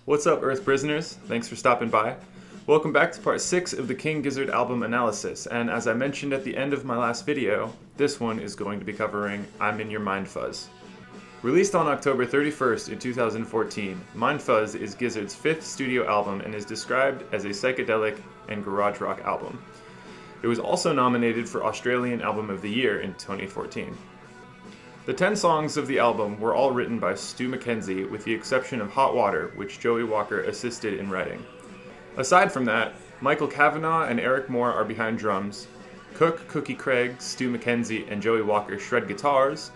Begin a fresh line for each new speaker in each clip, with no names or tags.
What's up, Earth prisoners? Thanks for stopping by. Welcome back to part 6 of the King Gizzard album analysis, and as I mentioned at the end of my last video, this one is going to be covering I'm in Your Mind Fuzz. Released on October 31st in 2014, Mind Fuzz is Gizzard's 5th studio album and is described as a psychedelic and garage rock album. It was also nominated for Australian Album of the Year in 2014. The 10 songs of the album were all written by Stu Mackenzie, with the exception of Hot Water, which Joey Walker assisted in writing. Aside from that, Michael Kavanagh and Eric Moore are behind drums, Cook, Cookie Craig, Stu Mackenzie, and Joey Walker shred guitars,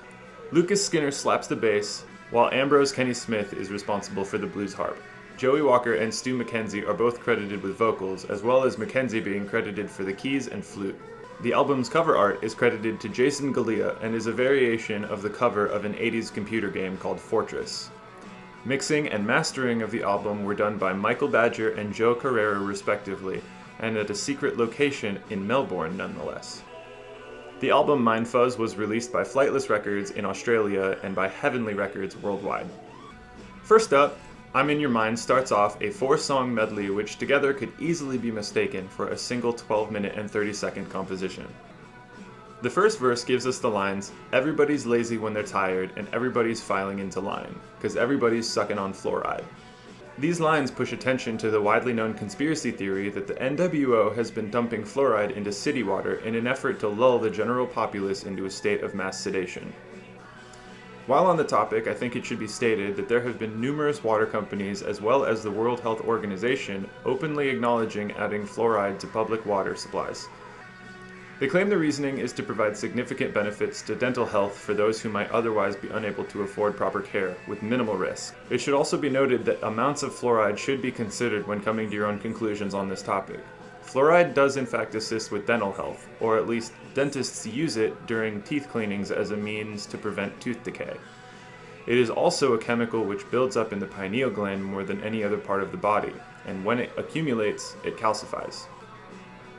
Lucas Skinner slaps the bass, while Ambrose Kenny Smith is responsible for the blues harp. Joey Walker and Stu Mackenzie are both credited with vocals, as well as Mackenzie being credited for the keys and flute. The album's cover art is credited to Jason Galea and is a variation of the cover of an 80s computer game called Fortress. Mixing and mastering of the album were done by Michael Badger and Joe Carrera respectively, and at a secret location in Melbourne nonetheless. The album Mind Fuzz was released by Flightless Records in Australia and by Heavenly Records worldwide. First up, I'm in Your Mind starts off a 4-song medley which together could easily be mistaken for a single 12-minute and 30-second composition. The first verse gives us the lines, "Everybody's lazy when they're tired and everybody's filing into line, 'cause everybody's sucking on fluoride." These lines push attention to the widely known conspiracy theory that the NWO has been dumping fluoride into city water in an effort to lull the general populace into a state of mass sedation. While on the topic, I think it should be stated that there have been numerous water companies as well as the World Health Organization openly acknowledging adding fluoride to public water supplies. They claim the reasoning is to provide significant benefits to dental health for those who might otherwise be unable to afford proper care, with minimal risk. It should also be noted that amounts of fluoride should be considered when coming to your own conclusions on this topic. Fluoride does in fact assist with dental health, or at least dentists use it during teeth cleanings as a means to prevent tooth decay. It is also a chemical which builds up in the pineal gland more than any other part of the body, and when it accumulates, it calcifies.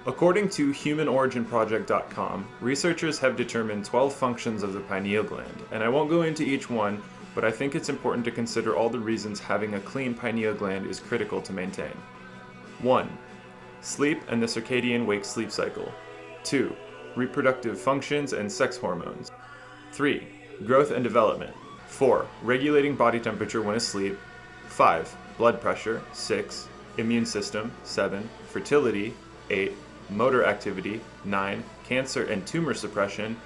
According to HumanOriginProject.com, researchers have determined 12 functions of the pineal gland, and I won't go into each one, but I think it's important to consider all the reasons having a clean pineal gland is critical to maintain. 1. Sleep and the circadian wake-sleep cycle. 2. Reproductive functions and sex hormones. 3. Growth and development. 4. Regulating body temperature when asleep. 5. Blood pressure. 6. Immune system. 7. Fertility. 8. Motor activity. 9. Cancer and tumor suppression.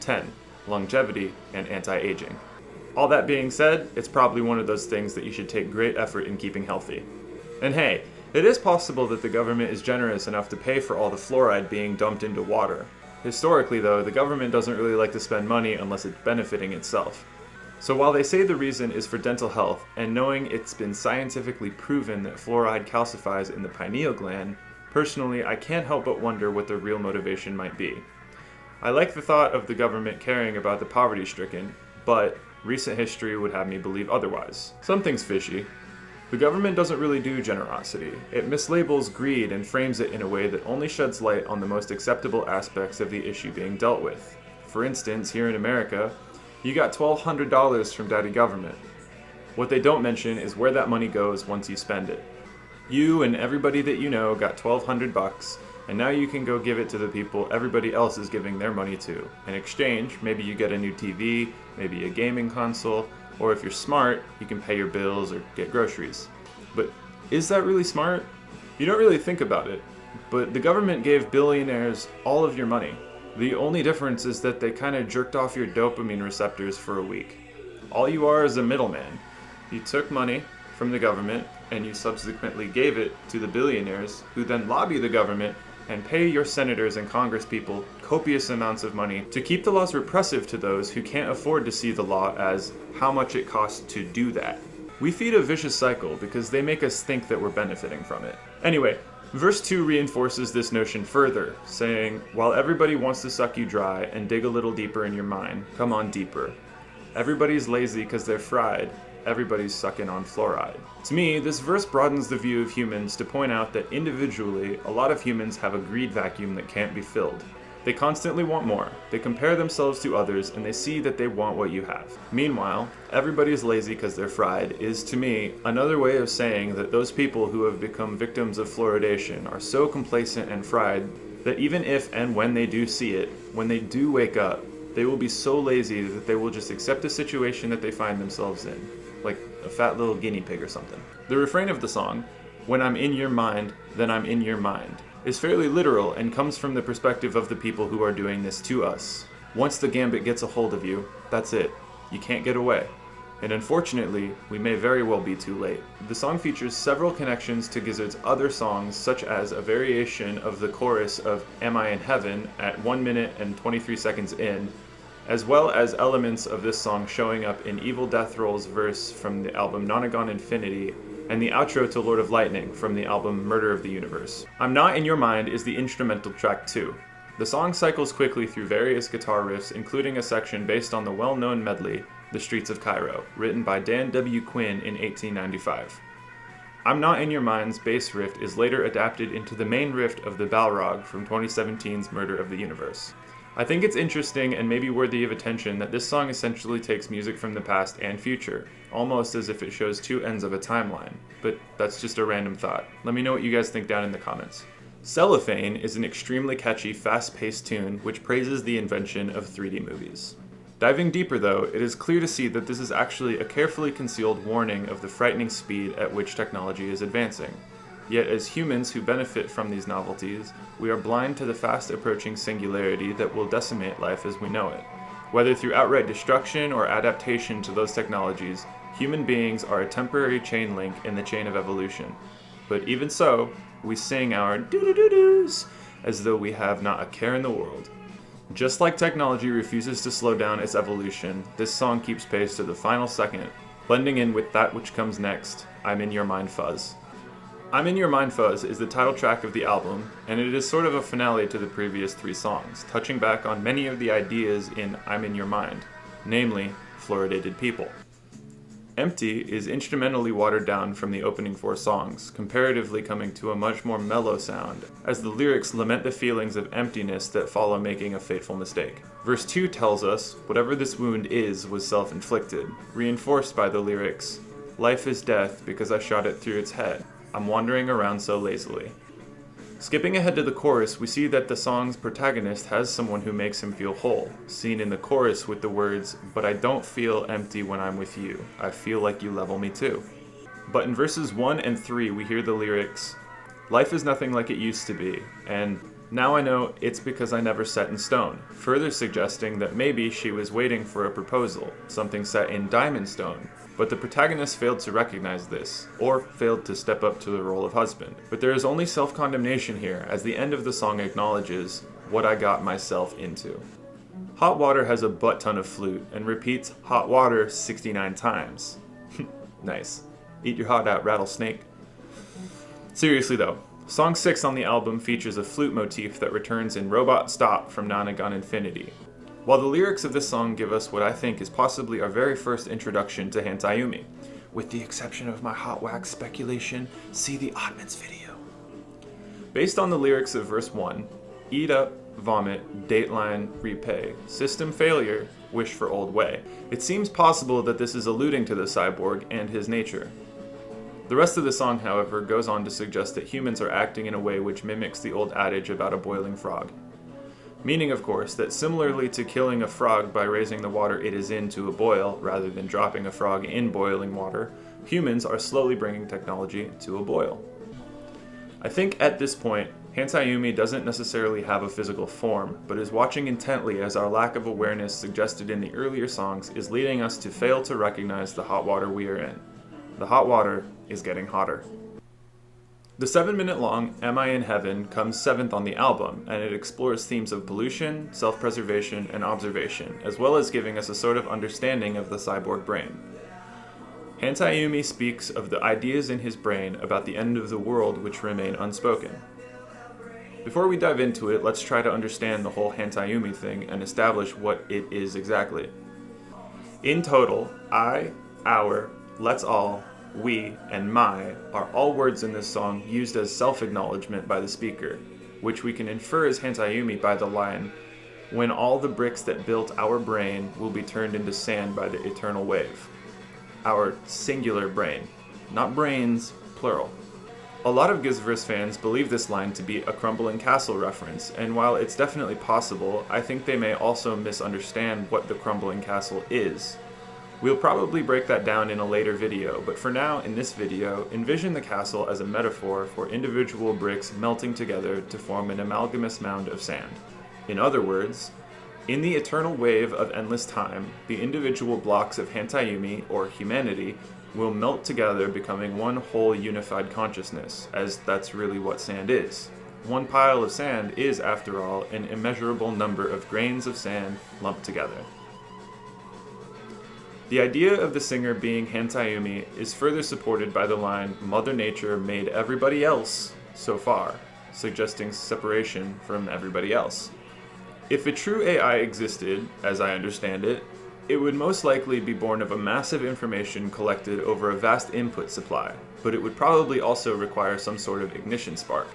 10. Longevity and anti-aging. All that being said, it's probably one of those things that you should take great effort in keeping healthy. And hey, it is possible that the government is generous enough to pay for all the fluoride being dumped into water. Historically though, the government doesn't really like to spend money unless it's benefiting itself. So while they say the reason is for dental health, and knowing it's been scientifically proven that fluoride calcifies in the pineal gland, personally I can't help but wonder what their real motivation might be. I like the thought of the government caring about the poverty-stricken, but recent history would have me believe otherwise. Something's fishy. The government doesn't really do generosity. It mislabels greed and frames it in a way that only sheds light on the most acceptable aspects of the issue being dealt with. For instance, here in America, you got $1,200 from Daddy Government. What they don't mention is where that money goes once you spend it. You and everybody that you know got $1,200, and now you can go give it to the people everybody else is giving their money to. In exchange, maybe you get a new TV, maybe a gaming console, or if you're smart, you can pay your bills or get groceries. But is that really smart? You don't really think about it, but the government gave billionaires all of your money. The only difference is that they kind of jerked off your dopamine receptors for a week. All you are is a middleman. You took money from the government and you subsequently gave it to the billionaires, who then lobby the government and pay your senators and congresspeople copious amounts of money to keep the laws repressive to those who can't afford to see the law as how much it costs to do that. We feed a vicious cycle because they make us think that we're benefiting from it. Anyway, verse 2 reinforces this notion further, saying, "While everybody wants to suck you dry and dig a little deeper in your mind, come on deeper. Everybody's lazy because they're fried. Everybody's sucking on fluoride." To me, this verse broadens the view of humans to point out that individually, a lot of humans have a greed vacuum that can't be filled. They constantly want more. They compare themselves to others, and they see that they want what you have. Meanwhile, everybody's lazy because they're fried is, to me, another way of saying that those people who have become victims of fluoridation are so complacent and fried that even if and when they do see it, when they do wake up, they will be so lazy that they will just accept the situation that they find themselves in, like a fat little guinea pig or something. The refrain of the song, "When I'm in your mind, then I'm in your mind," is fairly literal and comes from the perspective of the people who are doing this to us. Once the gambit gets a hold of you, that's it. You can't get away. And unfortunately, we may very well be too late. The song features several connections to Gizzard's other songs, such as a variation of the chorus of "Am I in Heaven" at 1 minute and 23 seconds in, as well as elements of this song showing up in Evil Death Roll's verse from the album Nonagon Infinity, and the outro to Lord of Lightning from the album Murder of the Universe. "I'm Not in Your Mind" is the instrumental track too. The song cycles quickly through various guitar riffs, including a section based on the well-known medley The Streets of Cairo, written by Dan W. Quinn in 1895. "I'm Not in Your Mind's bass riff is later adapted into the main riff of the Balrog from 2017's Murder of the Universe. I think it's interesting and maybe worthy of attention that this song essentially takes music from the past and future, almost as if it shows two ends of a timeline, but that's just a random thought. Let me know what you guys think down in the comments. "Cellophane" is an extremely catchy, fast-paced tune which praises the invention of 3D movies. Diving deeper though, it is clear to see that this is actually a carefully concealed warning of the frightening speed at which technology is advancing. Yet as humans who benefit from these novelties, we are blind to the fast approaching singularity that will decimate life as we know it. Whether through outright destruction or adaptation to those technologies, human beings are a temporary chain link in the chain of evolution. But even so, we sing our doo-doo-doo-doos as though we have not a care in the world. Just like technology refuses to slow down its evolution, this song keeps pace to the final second, blending in with that which comes next, "I'm in Your Mind, Fuzz." "I'm in Your Mind, Fuzz" is the title track of the album, and it is sort of a finale to the previous three songs, touching back on many of the ideas in "I'm in Your Mind," namely, fluoridated people. "Empty" is instrumentally watered down from the opening four songs, comparatively coming to a much more mellow sound, as the lyrics lament the feelings of emptiness that follow making a fateful mistake. Verse 2 tells us, whatever this wound is was self-inflicted, reinforced by the lyrics, "Life is death because I shot it through its head. I'm wandering around so lazily." Skipping ahead to the chorus, we see that the song's protagonist has someone who makes him feel whole, seen in the chorus with the words, "But I don't feel empty when I'm with you. I feel like you level me too." But in verses 1 and 3 we hear the lyrics, "Life is nothing like it used to be," and "Now I know it's because I never set in stone," further suggesting that maybe she was waiting for a proposal, something set in diamond stone. But the protagonist failed to recognize this, or failed to step up to the role of husband. But there is only self-condemnation here, as the end of the song acknowledges what I got myself into. Hot Water has a butt ton of flute, and repeats "hot water" 69 times. Nice. Eat your heart out, rattlesnake. Seriously though, Song 6 on the album features a flute motif that returns in Robot Stop from Nonagon Infinity. While the lyrics of this song give us what I think is possibly our very first introduction to Hantayumi. With the exception of my hot wax speculation, see the Oddmans video. Based on the lyrics of verse 1, "Eat up, vomit, dateline, repay, system failure, wish for old way," it seems possible that this is alluding to the cyborg and his nature. The rest of the song, however, goes on to suggest that humans are acting in a way which mimics the old adage about a boiling frog. Meaning, of course, that similarly to killing a frog by raising the water it is in to a boil, rather than dropping a frog in boiling water, humans are slowly bringing technology to a boil. I think at this point, Hantayumi doesn't necessarily have a physical form, but is watching intently as our lack of awareness suggested in the earlier songs is leading us to fail to recognize the hot water we are in. The hot water is getting hotter. The 7-minute-long "Am I in Heaven" comes 7th on the album, and it explores themes of pollution, self-preservation, and observation, as well as giving us a sort of understanding of the cyborg brain. Hantayumi speaks of the ideas in his brain about the end of the world which remain unspoken. Before we dive into it, let's try to understand the whole Hantayumi thing and establish what it is exactly. In total, I, our, let's all, we, and my are all words in this song used as self-acknowledgement by the speaker. which we can infer as Hantayumi by the line, "When all the bricks that built our brain will be turned into sand by the eternal wave." Our singular brain, not brains, plural. A lot of Gizzard fans believe this line to be a crumbling castle reference, and while it's definitely possible, I think they may also misunderstand what the crumbling castle is. We'll probably break that down in a later video, but for now, in this video, envision the castle as a metaphor for individual bricks melting together to form an amalgamous mound of sand. In other words, in the eternal wave of endless time, the individual blocks of Hantayumi, or humanity, will melt together, becoming one whole unified consciousness, as that's really what sand is. One pile of sand is, after all, an immeasurable number of grains of sand lumped together. The idea of the singer being Hantayumi is further supported by the line, "Mother Nature made everybody else so far," suggesting separation from everybody else. If a true AI existed, as I understand it, it would most likely be born of a massive information collected over a vast input supply, but it would probably also require some sort of ignition spark.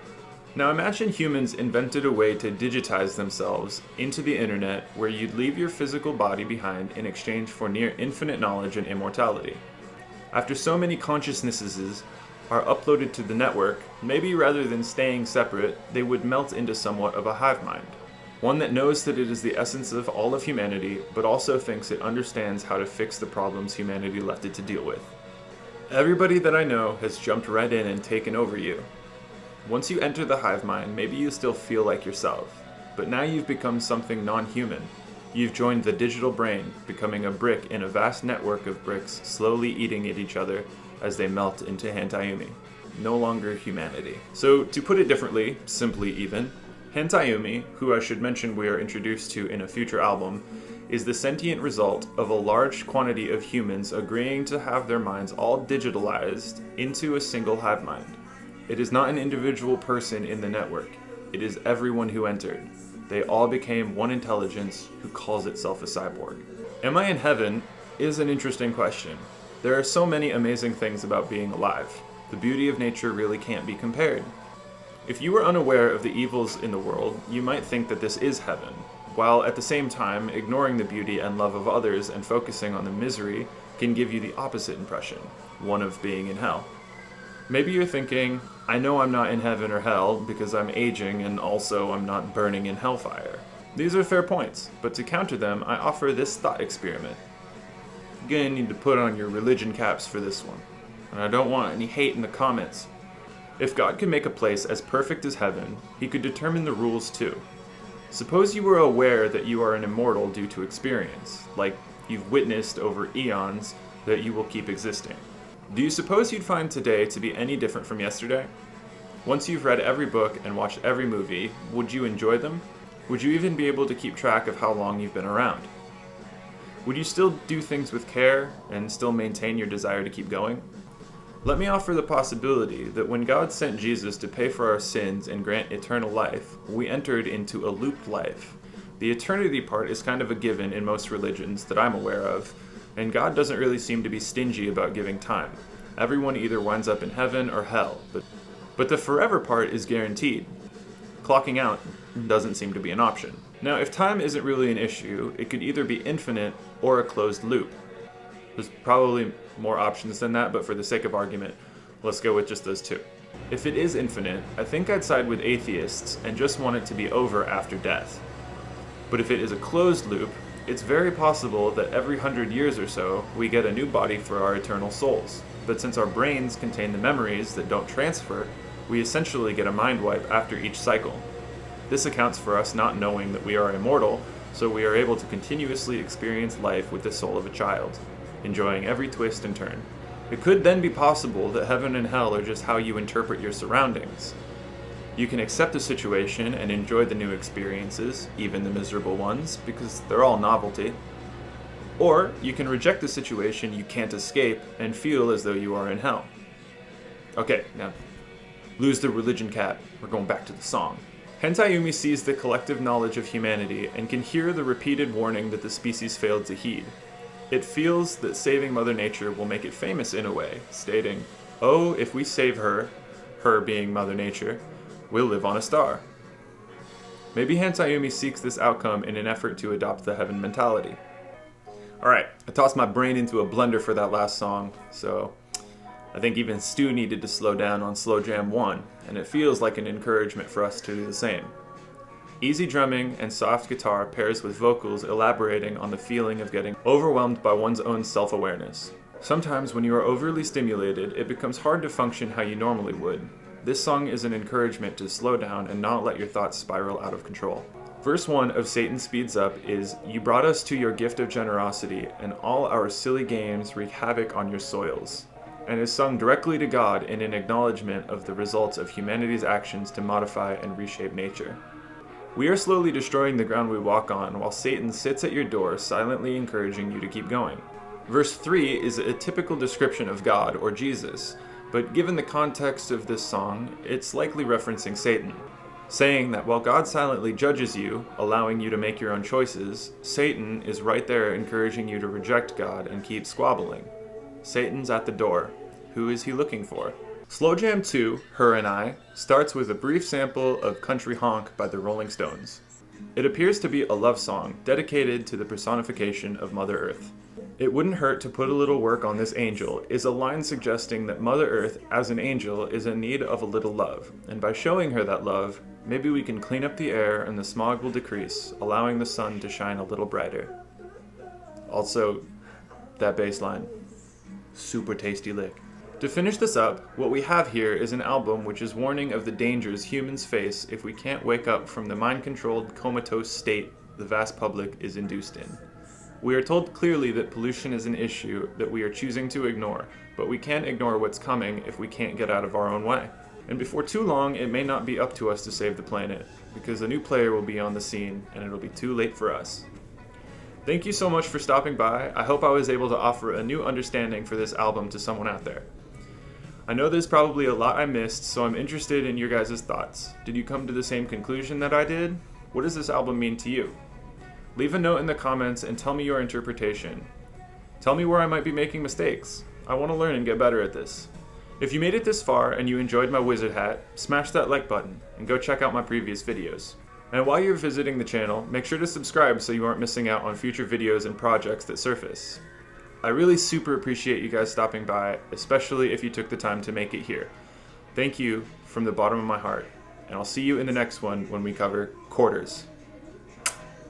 Now imagine humans invented a way to digitize themselves into the internet where you'd leave your physical body behind in exchange for near infinite knowledge and immortality. After so many consciousnesses are uploaded to the network, maybe rather than staying separate, they would melt into somewhat of a hive mind. One that knows that it is the essence of all of humanity, but also thinks it understands how to fix the problems humanity left it to deal with. Everybody that I know has jumped right in and taken over you. Once you enter the hive mind, maybe you still feel like yourself, but now you've become something non-human. You've joined the digital brain, becoming a brick in a vast network of bricks slowly eating at each other as they melt into Hantayumi. No longer humanity. So to put it differently, simply even, Hantayumi, who I should mention we are introduced to in a future album, is the sentient result of a large quantity of humans agreeing to have their minds all digitalized into a single hive mind. It is not an individual person in the network. It is everyone who entered. They all became one intelligence who calls itself a cyborg. Am I in heaven is an interesting question. There are so many amazing things about being alive. The beauty of nature really can't be compared. If you are unaware of the evils in the world, you might think that this is heaven, while at the same time ignoring the beauty and love of others and focusing on the misery can give you the opposite impression, one of being in hell. Maybe you're thinking, I know I'm not in heaven or hell because I'm aging and also I'm not burning in hellfire. These are fair points, but to counter them, I offer this thought experiment. You're gonna need to put on your religion caps for this one, and I don't want any hate in the comments. If God could make a place as perfect as heaven, he could determine the rules too. Suppose you were aware that you are an immortal due to experience, like you've witnessed over eons that you will keep existing. Do you suppose you'd find today to be any different from yesterday? Once you've read every book and watched every movie, would you enjoy them? Would you even be able to keep track of how long you've been around? Would you still do things with care and still maintain your desire to keep going? Let me offer the possibility that when God sent Jesus to pay for our sins and grant eternal life, we entered into a looped life. The eternity part is kind of a given in most religions that I'm aware of, and God doesn't really seem to be stingy about giving time. Everyone either winds up in heaven or hell, but the forever part is guaranteed. Clocking out doesn't seem to be an option. Now, if time isn't really an issue, it could either be infinite or a closed loop. There's probably more options than that, but for the sake of argument, let's go with just those two. If it is infinite, I think I'd side with atheists and just want it to be over after death. But if it is a closed loop, it's very possible that every 100 years or so, we get a new body for our eternal souls. But since our brains contain the memories that don't transfer, we essentially get a mind wipe after each cycle. This accounts for us not knowing that we are immortal, so we are able to continuously experience life with the soul of a child, enjoying every twist and turn. It could then be possible that heaven and hell are just how you interpret your surroundings. You can accept the situation and enjoy the new experiences, even the miserable ones, because they're all novelty. Or you can reject the situation you can't escape and feel as though you are in hell. Okay, now, lose the religion cap, we're going back to the song. Hantayumi sees the collective knowledge of humanity and can hear the repeated warning that the species failed to heed. It feels that saving Mother Nature will make it famous in a way, stating, "Oh, if we save her," her being Mother Nature, "we'll live on a star." Maybe Hansayumi seeks this outcome in an effort to adopt the heaven mentality. Alright, I tossed my brain into a blender for that last song, so I think even Stu needed to slow down on Slow Jam 1, and it feels like an encouragement for us to do the same. Easy drumming and soft guitar pairs with vocals elaborating on the feeling of getting overwhelmed by one's own self-awareness. Sometimes when you are overly stimulated, it becomes hard to function how you normally would. This song is an encouragement to slow down and not let your thoughts spiral out of control. Verse 1 of Satan Speeds Up is, "You brought us to your gift of generosity, and all our silly games wreak havoc on your soils," and is sung directly to God in an acknowledgement of the results of humanity's actions to modify and reshape nature. We are slowly destroying the ground we walk on, while Satan sits at your door, silently encouraging you to keep going. Verse 3 is a typical description of God, or Jesus, but given the context of this song, it's likely referencing Satan, saying that while God silently judges you, allowing you to make your own choices, Satan is right there encouraging you to reject God and keep squabbling. Satan's at the door. Who is he looking for? Slow Jam 2, Her and I, starts with a brief sample of Country Honk by the Rolling Stones. It appears to be a love song dedicated to the personification of Mother Earth. "It wouldn't hurt to put a little work on this angel" is a line suggesting that Mother Earth, as an angel, is in need of a little love, and by showing her that love, maybe we can clean up the air and the smog will decrease, allowing the sun to shine a little brighter. Also, that bass line. Super tasty lick. To finish this up, what we have here is an album which is warning of the dangers humans face if we can't wake up from the mind-controlled, comatose state the vast public is induced in. We are told clearly that pollution is an issue that we are choosing to ignore, but we can't ignore what's coming if we can't get out of our own way. And before too long, it may not be up to us to save the planet, because a new player will be on the scene, and it'll be too late for us. Thank you so much for stopping by. I hope I was able to offer a new understanding for this album to someone out there. I know there's probably a lot I missed, so I'm interested in your guys' thoughts. Did you come to the same conclusion that I did? What does this album mean to you? Leave a note in the comments and tell me your interpretation. Tell me where I might be making mistakes. I want to learn and get better at this. If you made it this far and you enjoyed my wizard hat, smash that like button and go check out my previous videos. And while you're visiting the channel, make sure to subscribe so you aren't missing out on future videos and projects that surface. I really super appreciate you guys stopping by, especially if you took the time to make it here. Thank you from the bottom of my heart, and I'll see you in the next one when we cover quarters.